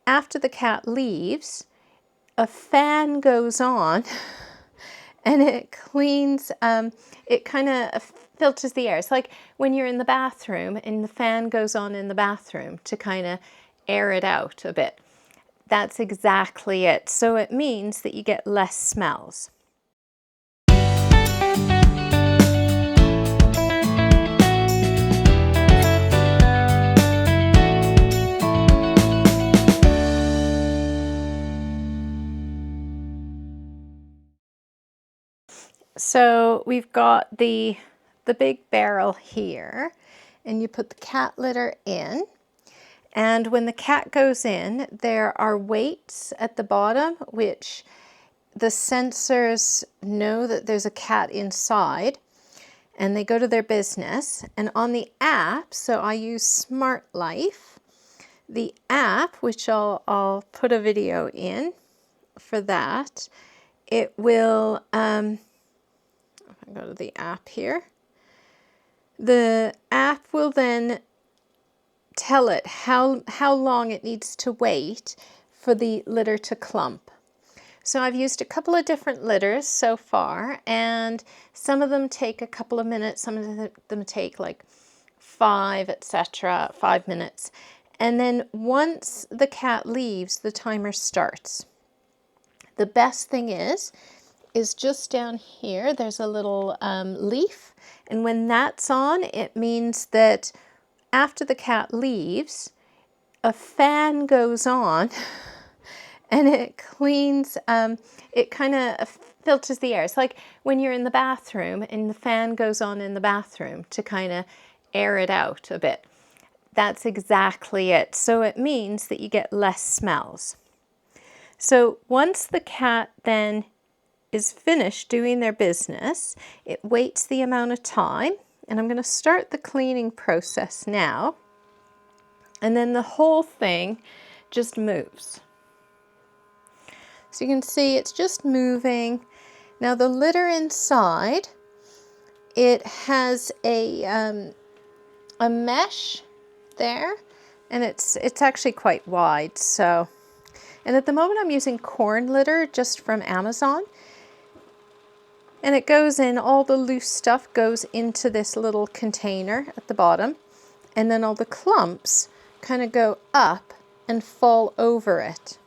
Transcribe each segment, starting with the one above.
after the cat leaves, a fan goes on and it cleans, it kind of filters the air. It's like when you're in the bathroom and the fan goes on in the bathroom to kind of air it out a bit. That's exactly it. So it means that you get less smells. So we've got the big barrel here, and you put the cat litter in. And when the cat goes in, there are weights at the bottom, which the sensors know that there's a cat inside, and they go to their business. And on the app, so I use SmartLife, the app, which I'll put a video in for that, it will, I'll go to the app here. The app will then tell it how long it needs to wait for the litter to clump. So I've used a couple of different litters so far, and some of them take a couple of minutes, some of them take like 5, etc., 5 minutes. And then once the cat leaves, the timer starts. The best thing is just down here, there's a little leaf, and when that's on, it means that after the cat leaves, a fan goes on and it cleans, it kind of filters the air. It's like when you're in the bathroom and the fan goes on in the bathroom to kind of air it out a bit. That's exactly it. So it means that you get less smells. So once the cat then is finished doing their business, it waits the amount of time, and I'm going to start the cleaning process now, and then the whole thing just moves. So you can see it's just moving. Now the litter inside, it has a mesh there, and it's actually quite wide. So, and at the moment I'm using corn litter just from Amazon. And it goes in, all the loose stuff goes into this little container at the bottom, and then all the clumps kind of go up and fall over it.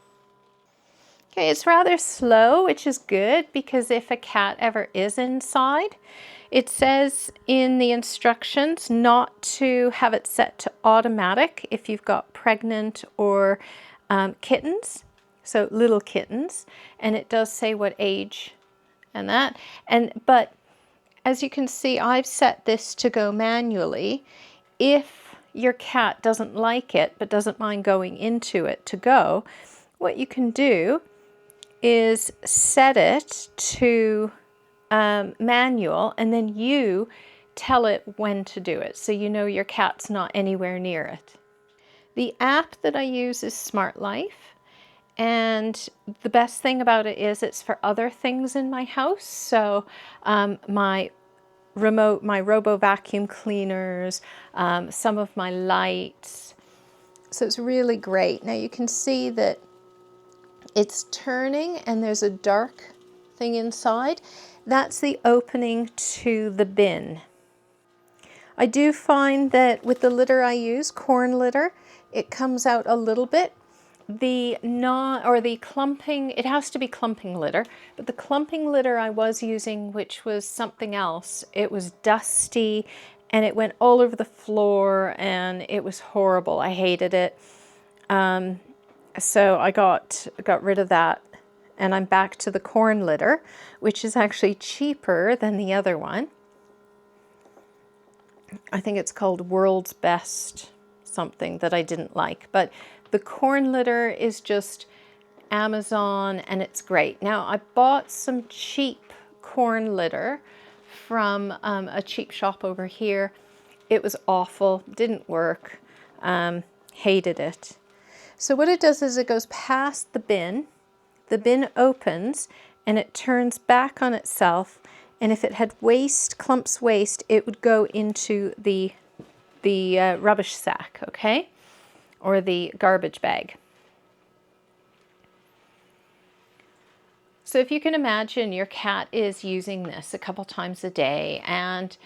Okay, it's rather slow, which is good, because if a cat ever is inside, it says in the instructions not to have it set to automatic if you've got pregnant or kittens, so little kittens, and it does say what age and that. But as you can see, I've set this to go manually. If your cat doesn't like it but doesn't mind going into it to go, what you can do is set it to manual, and then you tell it when to do it, so you know your cat's not anywhere near it. The app that I use is SmartLife. And the best thing about it is it's for other things in my house. So my robo vacuum cleaners, some of my lights. So it's really great. Now you can see that it's turning and there's a dark thing inside. That's the opening to the bin. I do find that with the litter I use, corn litter, it comes out a little bit. The clumping, it has to be clumping litter, but the clumping litter I was using, which was something else, it was dusty and it went all over the floor and it was horrible. I hated it. So I got rid of that, and I'm back to the corn litter, which is actually cheaper than the other one. I think it's called World's Best something that I didn't like, but the corn litter is just Amazon and it's great. Now I bought some cheap corn litter from a cheap shop over here. It was awful, didn't work, hated it. So what it does is it goes past the bin opens and it turns back on itself, and if it had clumps waste, it would go into the rubbish sack, okay? Or the garbage bag. So if you can imagine your cat is using this a couple times a day and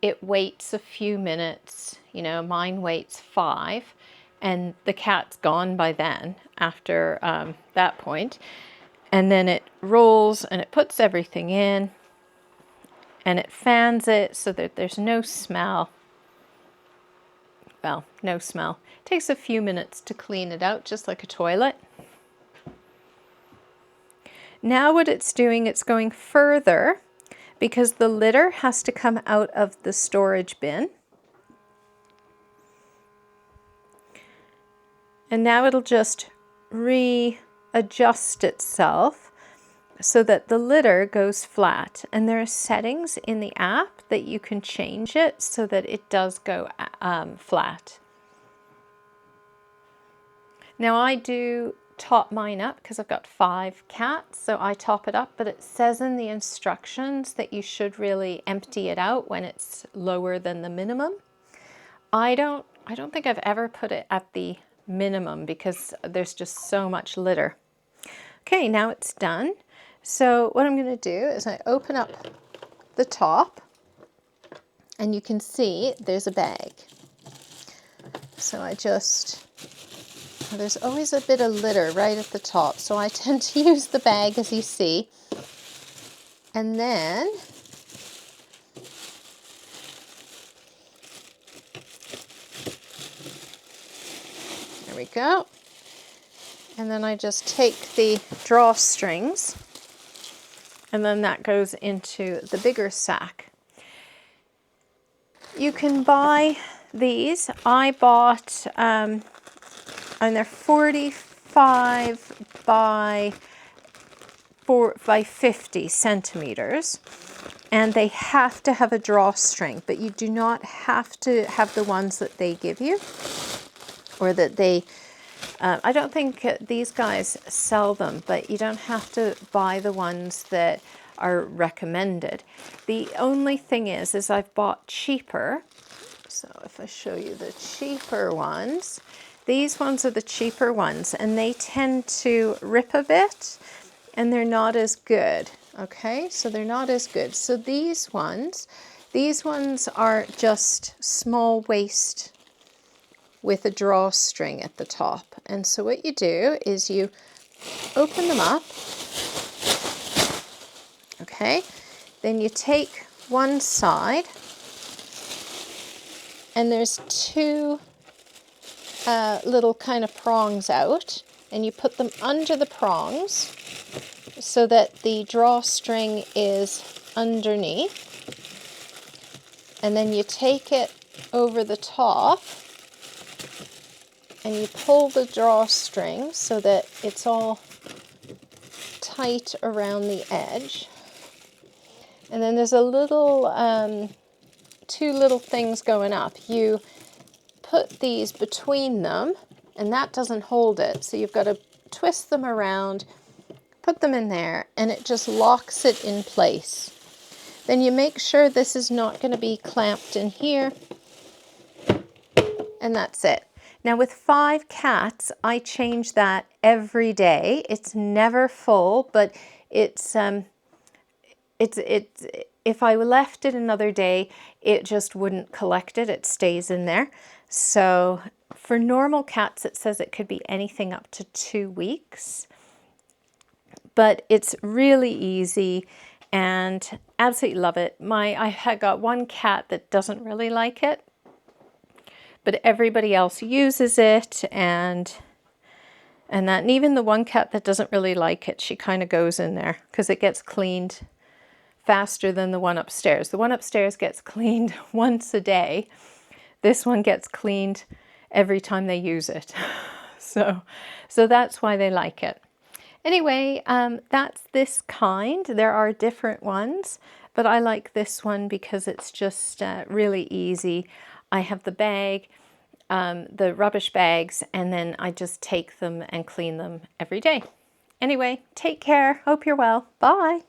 it waits a few minutes, you know, mine waits 5 and the cat's gone by then after that point. And then it rolls and it puts everything in and it fans it so that there's no smell. Well, no smell. It takes a few minutes to clean it out, just like a toilet. Now what it's doing, it's going further because the litter has to come out of the storage bin. And now it'll just readjust itself so that the litter goes flat. And there are settings in the app that you can change it so that it does go flat. Now I do top mine up because I've got 5 cats, so I top it up, but it says in the instructions that you should really empty it out when it's lower than the minimum. I don't think I've ever put it at the minimum because there's just so much litter. Okay, now it's done. So what I'm going to do is I open up the top and you can see there's a bag. So I just, there's always a bit of litter right at the top, so I tend to use the bag as you see. And then there we go. And then I just take the drawstrings and then that goes into the bigger sack. You can buy these. I bought, and they're 45 by 50 centimeters. And they have to have a drawstring, but you do not have to have the ones that they give you or that they, I don't think these guys sell them, but you don't have to buy the ones that are recommended. The only thing is I've bought cheaper. So if I show you the cheaper ones, these ones are the cheaper ones and they tend to rip a bit and they're not as good. Okay, so they're not as good. So these ones are just small waist with a drawstring at the top. And so what you do is you open them up, okay? Then you take one side and there's 2 little kind of prongs out and you put them under the prongs so that the drawstring is underneath. And then you take it over the top and you pull the drawstring so that it's all tight around the edge. And then there's a little, 2 little things going up. You put these between them and that doesn't hold it. So you've got to twist them around, put them in there, and it just locks it in place. Then you make sure this is not going to be clamped in here, and that's it. Now with 5 cats, I change that every day. It's never full, but it's if I left it another day, it just wouldn't collect it. It stays in there. So for normal cats, it says it could be anything up to 2 weeks. But it's really easy and absolutely love it. I had got one cat that doesn't really like it, but everybody else uses it and even the one cat that doesn't really like it, she kind of goes in there because it gets cleaned faster than the one upstairs. The one upstairs gets cleaned once a day. This one gets cleaned every time they use it. So that's why they like it. Anyway, that's this kind. There are different ones, but I like this one because it's just really easy. I have the bag, the rubbish bags, and then I just take them and clean them every day. Anyway, take care. Hope you're well. Bye.